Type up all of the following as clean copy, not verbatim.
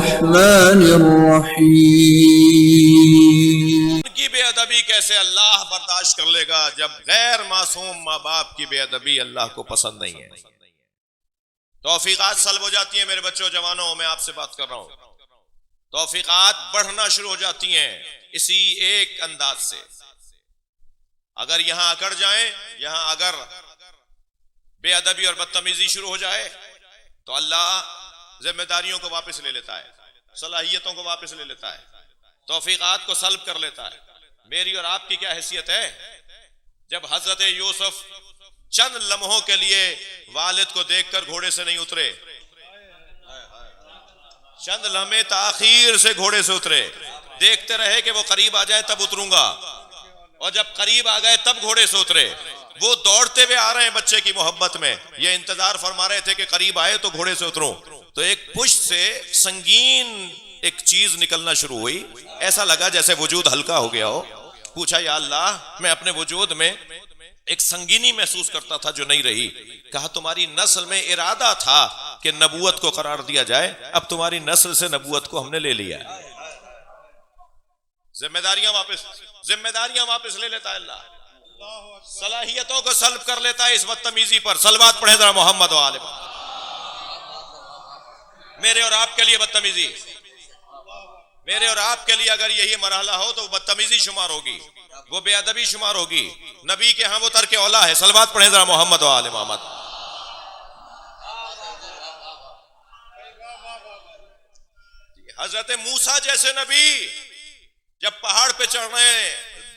अर्रहमानिर रहीम। उनकी बेअदबी कैसे अल्लाह बर्दाश्त कर लेगा जब गैर मासूम माँ बाप की बेअदबी अल्लाह को पसंद नहीं है। तौफीकात सल्ब हो जाती हैं मेरे बच्चों जवानों, मैं आपसे बात कर रहा हूं। तौफीकात बढ़ना शुरू हो जाती हैं इसी एक अंदाज से। अगर यहां अकड़ जाएं, यहां अगर बेअदबी और बदतमीजी शुरू हो जाए तो अल्लाह जिम्मेदारियों को वापस ले लेता है, सलाहियतों को वापस ले लेता है, तौफीकात को सल्ब कर लेता है। मेरी और आपकी क्या हैसियत है जब हजरत यूसुफ चंद लम्हों के लिए वालिद को देखकर घोड़े से नहीं उतरे, चंद लम्हे ताखीर से घोड़े से उतरे, देखते रहे कि वो करीब आ जाए तब उतरूंगा, और जब करीब आ गए तब घोड़े से उतरे। वो दौड़ते हुए आ रहे हैं बच्चे की मोहब्बत में, ये इंतजार फरमा रहे थे कि करीब आए तो घोड़े से उतरूं। तो एक पुष्ट से संगीन एक चीज निकलना शुरू हुई, ऐसा लगा जैसे वजूद हल्का हो गया हो। पूछा या अल्लाह, मैं अपने वजूद में एक संगीनी महसूस करता था जो नहीं रही। कहा तुम्हारी नस्ल में इरादा था कि नबूवत को करार दिया जाए, अब तुम्हारी नस्ल से नबूवत को हमने ले लिया। जिम्मेदारियां वापस ले लेता है अल्लाह, सलाहियतों को सल्ब कर लेता है इस बदतमीजी पर। सलवात पढ़े जरा मोहम्मद वाले। मेरे और आपके लिए बदतमीजी, मेरे और आपके लिए अगर यही मरहला हो तो बदतमीजी शुमार होगी, वो बेअदबी शुमार होगी। नबी के यहां वो तरके औला है। सलवात पढ़े जरा मोहम्मद वाले मोहम्मद। हजरत मूसा जैसे नबी जब पहाड़ पे चढ़ रहे हैं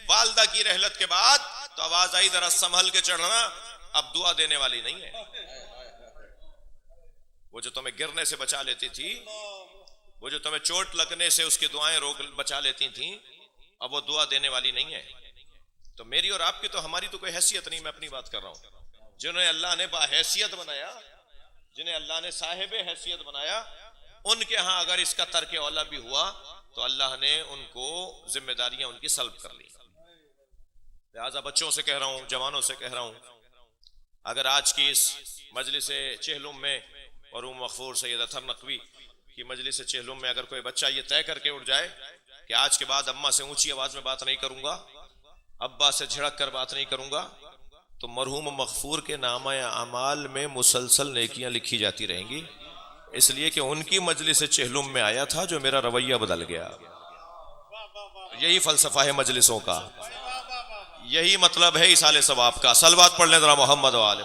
वालदा की रहलत के बाद, तो आवाज आई जरा संभल के चढ़ना, अब दुआ देने वाली नहीं है। वो जो तुम्हें गिरने से बचा लेती थी, वो जो तुम्हें चोट लगने से उसकी दुआएं रोक बचा लेती थी, अब वो दुआ देने वाली नहीं है। तो मेरी और आपकी तो हमारी तो कोई हैसियत नहीं। मैं अपनी बात कर रहा हूं, जिन्हें अल्लाह ने बाहैसियत बनाया, जिन्हें अल्लाह ने साहिब हैसियत बनाया, उनके यहां अगर इसका तर्क औला भी हुआ तो अल्लाह ने उनको जिम्मेदारियां उनकी सल्ब कर ली। लिहाजा बच्चों से कह रहा हूं, जवानों से कह रहा हूं, अगर आज की इस मजलिस चेहलुम में और मखफूर सैयद अथर नकवी की मजलिस चेहलुम में अगर कोई बच्चा ये तय करके उठ जाए कि आज के बाद अम्मा से ऊंची आवाज में बात नहीं करूंगा, अब्बा से झिड़क कर बात नहीं करूंगा, तो मरहूम मगफूर के नामा अमाल में मुसलसल नेकियां लिखी जाती रहेंगी, इसलिए कि उनकी मजलिस चेहलुम में आया था जो मेरा रवैया बदल गया। यही फलसफा है मजलिसों का, यही मतलब है इसाले सवाब का। सलवात पढ़ लें जरा मोहम्मद वाले।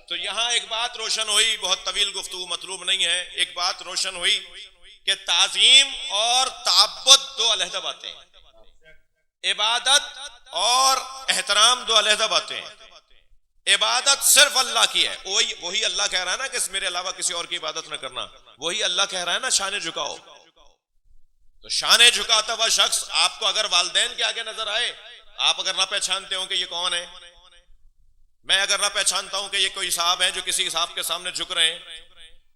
तो यहां एक बात रोशन हुई, बहुत तवील गुफ्तगू मतलूब नहीं है, एक बात रोशन हुई कि ताजीम और ताब्बुद दो अलहदा बातें हैं, इबादत और एहतराम दो अलहदा बातें हैं। इबादत सिर्फ अल्लाह की है, वही अल्लाह कह रहा है ना कि मेरे अलावा किसी और की इबादत न करना, वही अल्लाह कह रहा है ना शाने झुकाओ। तो शाने झुकाता हुआ शख्स आपको अगर वालदैन के आगे नजर आए, आप अगर ना पहचानते हो कि ये कौन है, मैं अगर ना पहचानता हूं कि ये कोई साहब है जो किसी साहब के सामने झुक रहे हैं,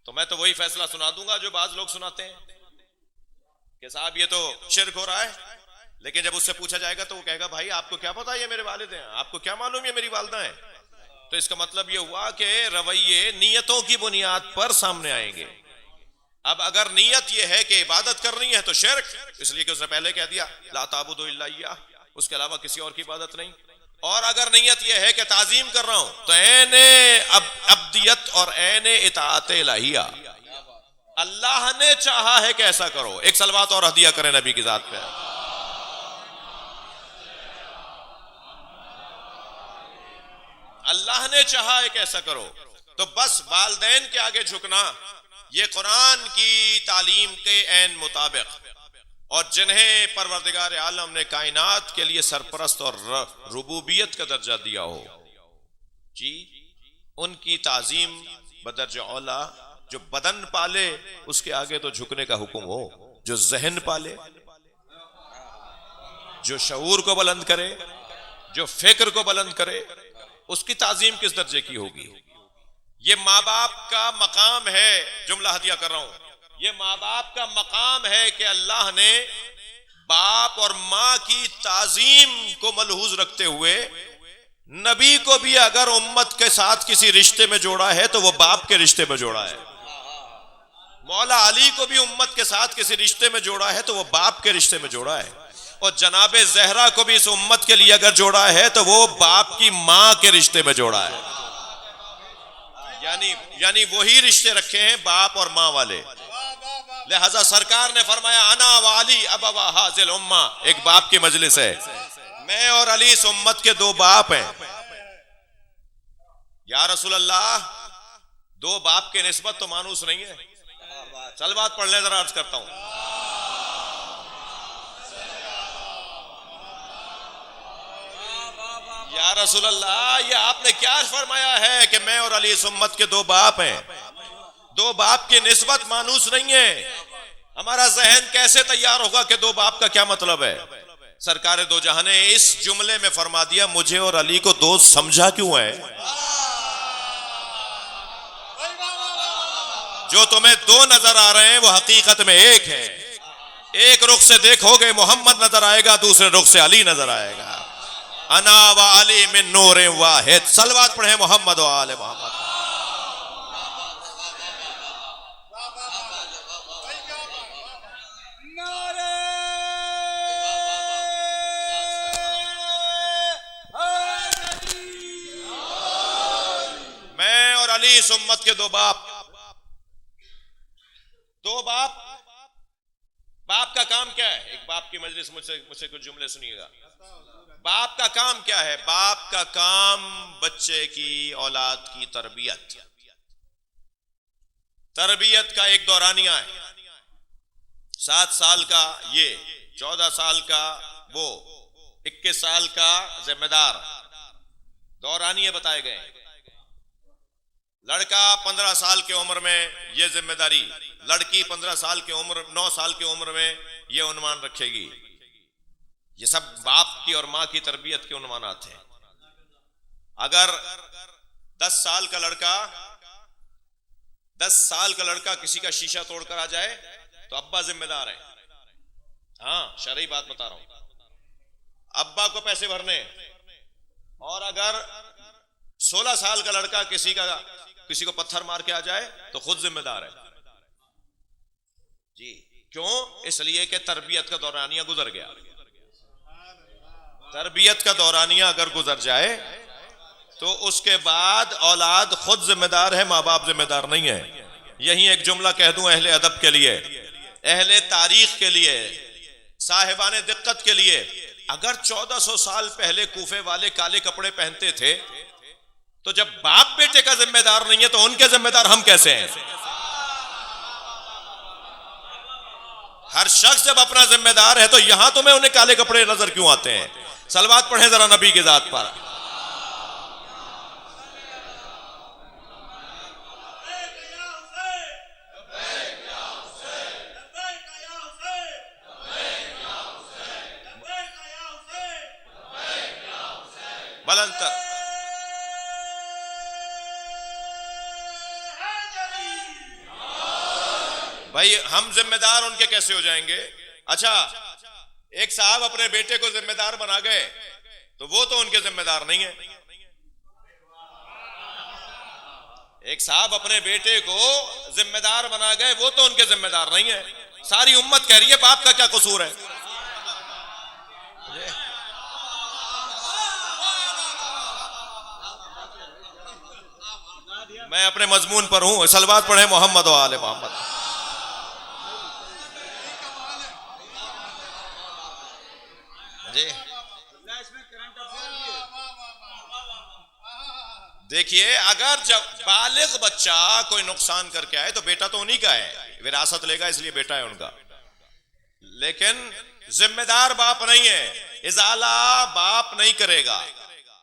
तो मैं तो वही फैसला सुना दूंगा जो बाज लोग सुनाते हैं कि साहब ये तो शिर्क हो रहा है। लेकिन जब उससे पूछा जाएगा तो वो कहेगा भाई आपको क्या पता ये मेरे वालिद हैं, आपको क्या मालूम ये मेरी वालिदा है। तो इसका मतलब ये हुआ कि रवैये नियतों की बुनियाद पर सामने आएंगे। अब अगर नियत ये है कि इबादत करनी है तो शिर्क, इसलिए कि उसने पहले कह दिया ला ताबुदु इल्ला इय्याह, उसके अलावा किसी और की इबादत नहीं। और अगर नियत यह है कि ताजीम कर रहा हूं तो ऐने अब्दियत और ऐने इताअत इलाहिया, अल्लाह ने चाहा है कि ऐसा करो। एक सलवात और हदिया करें नबी की जात पे। अल्लाह ने चाहा है कि ऐसा करो। तो बस वालदैन के आगे झुकना ये कुरान की तालीम के ऐन मुताबिक, और जिन्हें परवरदिगार आलम ने कायनात के लिए सरपरस्त और रुबूबियत का दर्जा दिया हो जी, उनकी ताजीम बदर्जा औला। जो बदन पाले उसके आगे तो झुकने का हुक्म हो, जो जहन पाले, जो शऊर को बुलंद करे, जो फिक्र को बुलंद करे, उसकी ताजीम किस दर्जे की होगी। ये माँ बाप का मकाम है, जुमला हदिया कर रहा हूं, ये माँ बाप का मकाम है कि अल्लाह ने बाप और माँ की ताजीम को मलहूज रखते हुए नबी को भी अगर उम्मत के साथ किसी रिश्ते में जोड़ा है तो वो बाप के रिश्ते में जोड़ा है। मौला अली को भी उम्मत के साथ किसी रिश्ते में जोड़ा है तो वो बाप के रिश्ते में जोड़ा है। और जनाबे ज़हरा को भी इस उम्मत के लिए अगर जोड़ा है तो वो बाप की मां के रिश्ते में जोड़ा है। यानी वही रिश्ते रखे हैं बाप और मां वाले। लिहाजा सरकार ने फरमाया अना वाली अबवा हाजिल उम्मा, एक बाप की मजलिस है, मैं और अली इस उम्मत के दो बाप हैं। या रसूल अल्लाह, दो बाप की निस्बत तो मानूस नहीं है। चल बात पढ़ ले, जरा अर्ज करता हूं। या रसूल अल्लाह, ये आपने क्या फरमाया है कि मैं और अली इस उम्मत के दो बाप हैं। दो बाप की निस्बत मानूस नहीं है। हमारा जहन कैसे तैयार होगा कि दो बाप का क्या मतलब है। सरकार दो जहां ने इस जुमले में फरमा दिया, मुझे और अली को दोस्त समझा क्यों है? जो तुम्हें दो नजर आ रहे हैं वो हकीकत में एक है। एक रुख से देखोगे मोहम्मद नजर आएगा, दूसरे रुख से अली नजर आएगा। अना व अली मिन नूर वाहिद। सलवात पढ़े मोहम्मद व आले मोहम्मद। मैं और अली इस उम्मत के दो बाप। दो बाप। बाप का काम क्या है? एक बाप की मजलिस, मुझसे कुछ जुमले सुनिएगा। बाप का काम क्या है? बाप का काम बच्चे की, औलाद की तरबियत। तरबियत का एक दौरानिया है। 7 साल का ये, 14 साल का वो, 21 साल का जिम्मेदार। दौरानिये बताए गए। लड़का 15 साल की उम्र में ये जिम्मेदारी, लड़की 15 साल की उम्र, 9 साल की उम्र में ये उन्मान रखेगी। ये सब बाप की और मां की तरबियत के उन्मानात हैं। अगर 10 साल का लड़का 10 साल का लड़का किसी का शीशा तोड़कर आ जाए तो अब्बा जिम्मेदार है। हाँ, शरई बात बता रहा हूं, अब्बा को पैसे भरने। और अगर 16 साल का लड़का किसी को पत्थर मार के आ जाए तो खुद जिम्मेदार है जी। क्यों? इसलिए कि तरबियत का दौरानिया गुजर गया। तरबियत का दौरानिया अगर गुजर जाए तो उसके बाद औलाद खुद जिम्मेदार है, माँ बाप जिम्मेदार नहीं है। यही एक जुमला कह दूं अहले अदब के लिए, अहले तारीख के लिए, साहिबाने दिक्कत के लिए। अगर 1400 साल पहले कूफे वाले काले कपड़े पहनते थे तो जब बाप बेटे का जिम्मेदार नहीं है तो उनके जिम्मेदार हम कैसे हैं? हर शख्स जब अपना जिम्मेदार है तो यहां तुम्हें उन्हें काले कपड़े नजर क्यों आते हैं? सलवात पढ़े जरा नबी की जात पर। बलंतर भाई, हम जिम्मेदार उनके कैसे हो जाएंगे? अच्छा, एक साहब अपने बेटे को जिम्मेदार बना गए तो वो तो उनके जिम्मेदार नहीं है। एक साहब अपने बेटे को जिम्मेदार बना गए, वो तो उनके जिम्मेदार नहीं है। सारी उम्मत कह रही है बाप का क्या कसूर है? मैं अपने मजमून पर हूं। सलवात पढ़े मोहम्मद व आले मोहम्मद। देखिए, अगर जब बालिग बच्चा कोई नुकसान करके आए तो बेटा तो उन्हीं का है, विरासत लेगा इसलिए बेटा है उनका। लेकिन जिम्मेदार बाप नहीं है, इजाला बाप नहीं करेगा।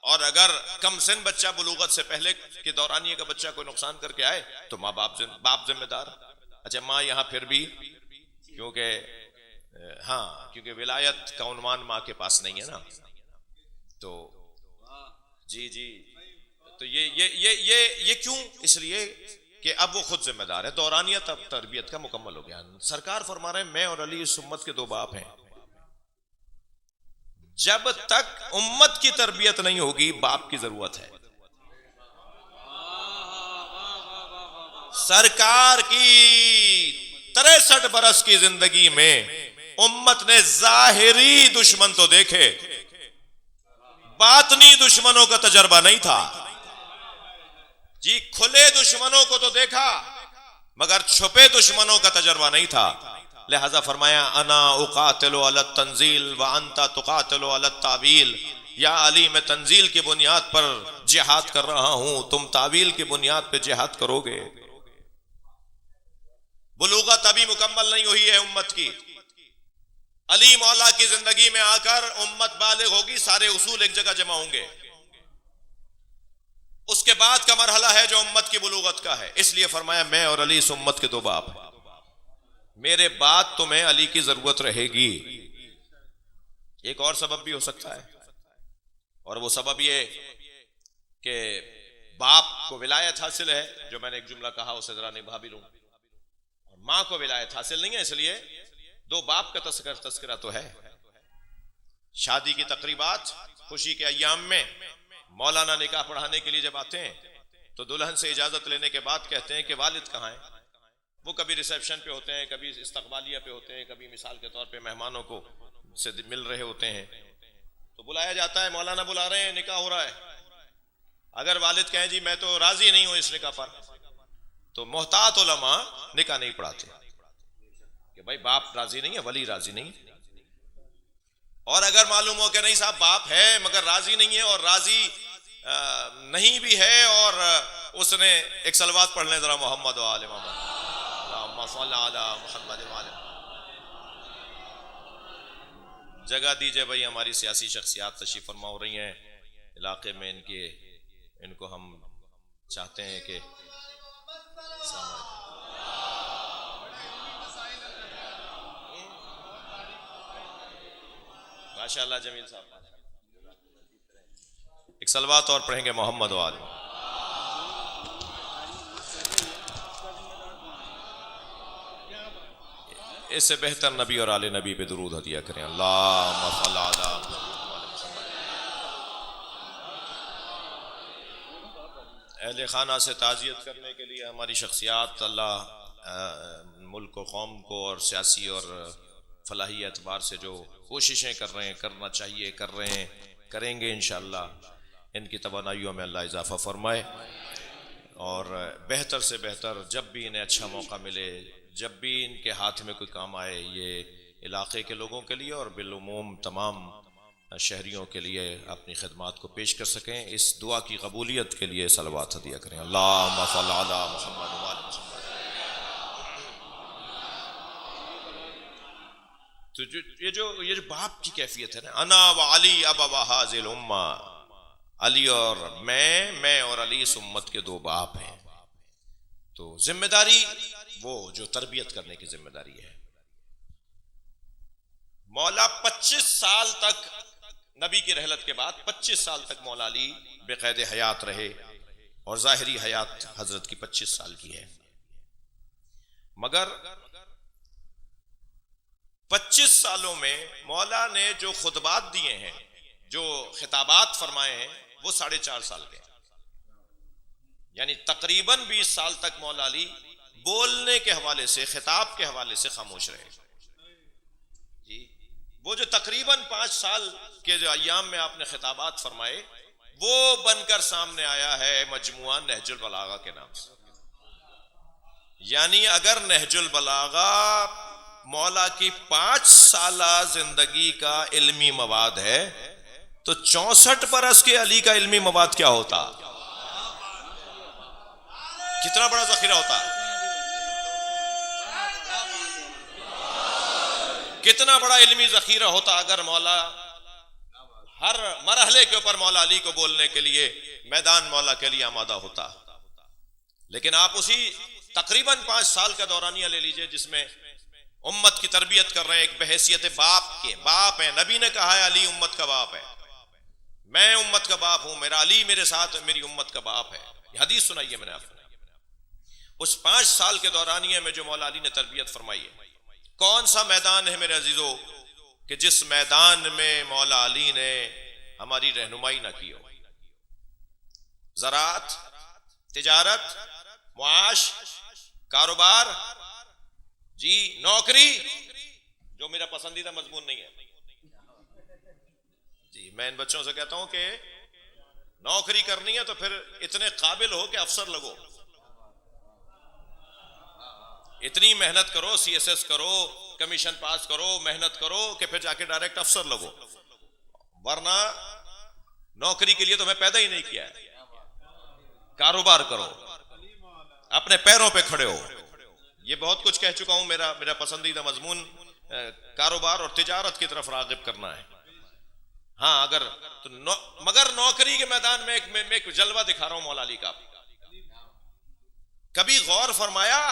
और अगर कम सिन बच्चा बुलूगत से पहले के दौरानिये का बच्चा कोई नुकसान करके आए तो माँ बाप जिम्मेदार। अच्छा, माँ यहाँ फिर भी क्योंकि विलायत का उन्मान माँ के पास नहीं है ना, तो जी तो ये क्यों? इसलिए कि अब वो खुद जिम्मेदार है। दौरानिया तब तरबियत का मुकम्मल हो गया। सरकार फरमा रहे हैं मैं और अली इस उम्मत के दो बाप हैं। जब तक उम्मत की तरबियत नहीं होगी बाप की जरूरत है। सरकार की 63 बरस की जिंदगी में उम्मत ने जाहिरी दुश्मन तो देखे, बातनी दुश्मनों का तजर्बा नहीं था जी। खुले दुश्मनों को तो देखा मगर छुपे दुश्मनों का तजर्बा नहीं था। लिहाजा फरमाया अना उकातिलु अला तंजील व अंता तुकातिलु अला तावील। या अली मैं तंजील की बुनियाद पर जिहाद कर रहा हूं, तुम तावील की बुनियाद पर जिहाद करोगे। बुलूगत अभी मुकम्मल नहीं हुई है उम्मत की। अली मौला की जिंदगी में आकर उम्मत बालिग होगी, सारे उसूल एक जगह जमा होंगे। उसके बाद का मरहला है जो उम्मत की बुलूगत का है। इसलिए फरमाया मैं और अली इस उम्मत के दो बाप हैं। मेरे बाद तुम्हें अली की जरूरत रहेगी। एक और सबब भी हो सकता है, और वो सबब ये कि बाप को विलायत हासिल है, जो मैंने एक जुमला कहा उसे जरा निभा भी लूं। और मां को विलायत हासिल नहीं है, इसलिए दो बाप का तस्करा तो है। शादी की तकरीबात, खुशी के अय्याम में मौलाना निकाह पढ़ाने के लिए जब आते हैं तो दुल्हन से इजाजत लेने के बाद कहते हैं कि वालिद कहाँ हैं। वो कभी रिसेप्शन पे होते हैं, कभी इस्तकबालिया पे होते हैं, कभी मिसाल के तौर पे मेहमानों को से मिल रहे होते हैं, तो बुलाया जाता है, मौलाना बुला रहे हैं, निकाह हो रहा है। अगर वालिद कहें जी मैं तो राजी नहीं हूं इस निकाह पर, तो मोहतात उलमा निकाह नहीं पढ़ाते कि भाई बाप राजी नहीं है, वली राजी नहीं है। और अगर मालूम हो कि नहीं साहब बाप है मगर राजी नहीं है, और राजी नहीं भी है, और उसने एक सलवात पढ़ लें जरा मोहम्मद वाले मोहम्मद, जगह दीजिए भाई। हमारी सियासी शख्सियात तशरीफ फरमा हो रही हैं इलाके में, इनको हम चाहते हैं कि माशाअल्लाह जमील साहब एक सलवात और पढ़ेंगे मोहम्मद वाले। इससे बेहतर नबी और आले नबी पे दुरूद हदिया करें। अल्लाहुम्मा सल्ली अला अहले खाना से ताज़ियत करने के लिए हमारी शख्सियात अल्लाह मुल्क व कौम को और सियासी और फलाही एतबार से जो कोशिशें कर रहे हैं, करना चाहिए, कर रहे हैं, करेंगे इंशाअल्लाह। इनकी तवानाइयों में अल्लाह इजाफ़ा फरमाए, और बेहतर से बेहतर जब भी इन्हें अच्छा मौका मिले, जब भी इनके हाथ में कोई काम आए, ये इलाके के लोगों के लिए और बिलुमूम तमाम शहरियों के लिए अपनी खिदमात को पेश कर सकें। इस दुआ की कबूलियत के लिए सलवात हदिया करें। अल्लाहुम्मा सल्ली अला मुहम्मद व आले मुहम्मद। तो ये जो बाप की कैफियत है ना, अना व अली अबवा हाज़िल उम्मा, अली और मैं और अली इस उम्मत के दो बाप हैं। तो जिम्मेदारी वो जो तरबियत करने की जिम्मेदारी है। मौला 25 साल तक, नबी की रहलत के बाद 25 साल तक मौला अली बेक़ैद हयात रहे, और ज़ाहिरी हयात हजरत की 25 साल की है। मगर 25 सालों में मौला ने जो खुतबात दिए हैं, जो खिताबात फरमाए हैं, वो 4.5 साल के, यानी तकरीबन 20 साल तक मौला अली बोलने के हवाले से, खिताब के हवाले से खामोश रहे जी। वो जो तकरीबन 5 साल के जो अय्याम में आपने खिताबात फरमाए, वो बनकर सामने आया है मजमुआ नहजुल बलागा के नाम से। यानी अगर नहजुल बलागा मौला की 5 साला जिंदगी का इल्मी मवाद है, तो 64 बरस के अली का इल्मी मवाद क्या होता, कितना बड़ा जखीरा होता, कितना बड़ा इल्मी जखीरा होता अगर मौला हर मरहले के ऊपर मौला अली को बोलने के लिए मैदान मौला के लिए आमादा होता। लेकिन आप उसी तकरीबन 5 साल का दौरानिया ले लीजिए जिसमें उम्मत की तरबियत कर रहे हैं, एक बहैसियत बाप के, बाप है, नबी ने कहा है अली उम्मत का बाप है, मैं उम्मत का बाप हूं, मेरा अली मेरे साथ मेरी उम्मत का बाप है। ये हदीस सुनाई है मैंने आपको। उस 5 साल के दौरानिया में जो मौला अली ने तरबियत फरमाई है, कौन सा मैदान है मेरे अजीजों कि जिस मैदान में मौला अली ने हमारी रहनुमाई ना की हो। ज़राअत, तिजारत, मुआश, कारोबार, जी नौकरी, जो मेरा पसंदीदा मजमून नहीं है जी। मैं इन बच्चों से कहता हूं कि नौकरी करनी है तो फिर इतने काबिल हो कि अफसर लगो, इतनी मेहनत करो, CSS करो, कमीशन पास करो, मेहनत करो कि फिर जाके डायरेक्ट अफसर लगो, वरना नौकरी के लिए तो मैं पैदा ही नहीं किया है। कारोबार करो, अपने पैरों पे खड़े हो। ये बहुत कुछ कह चुका हूं। मेरा पसंदीदा मजमून कारोबार और तिजारत की तरफ रागिब करना है। हाँ, अगर तो मगर नौकरी के मैदान में एक जलवा दिखा रहा हूं मौला अली का। कभी गौर फरमाया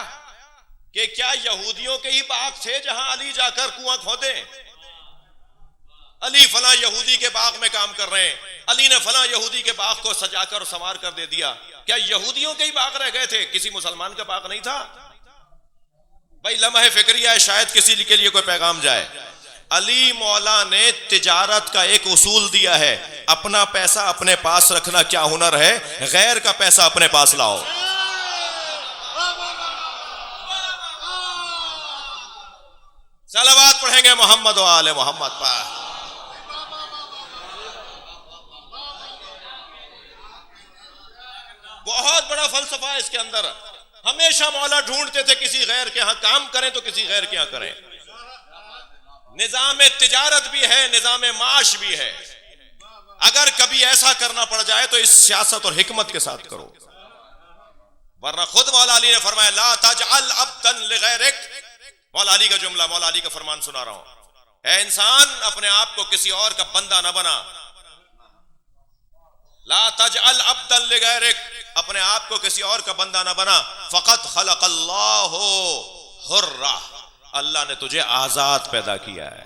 कि क्या यहूदियों के ही बाग थे जहां अली जाकर कुआं खोदे? अली फला यहूदी के बाग में काम कर रहे हैं, अली ने फला यहूदी के बाग को सजाकर और संवार कर दे दिया। क्या यहूदियों के ही बाग रह गए थे, किसी मुसलमान का बाग नहीं था? भाई लम्हे फिक्रिया है, शायद किसी के लिए कोई पैगाम जाए। अली मौला ने तिजारत का एक उसूल दिया है, अपना पैसा अपने पास रखना क्या हुनर है, गैर का पैसा अपने पास लाओ। सलावत पढ़ेंगे मोहम्मद व आले मोहम्मद पर। बहुत बड़ा फलसफा है इसके अंदर। हमेशा मौला ढूंढते थे किसी गैर के यहां काम करें तो किसी गैर के यहां करें। निजाम तिजारत भी है, निजाम माश भी है। अगर कभी ऐसा करना पड़ जाए तो इस सियासत और हिकमत के साथ करो, वरना खुद मौला अली ने फरमाया ला तजअल अब्दन लिगैरिक। मौला अली का जुमला, मौला अली का फरमान सुना रहा हूं। ऐ इंसान, अपने आप को किसी और का बंदा ना बना। ला तजअल अब्दन लिगैरिक, अपने आप को किसी और का बंदा ना बना। फकत खलकल्लाहु हुर्रा, अल्लाह ने तुझे आजाद पैदा किया है।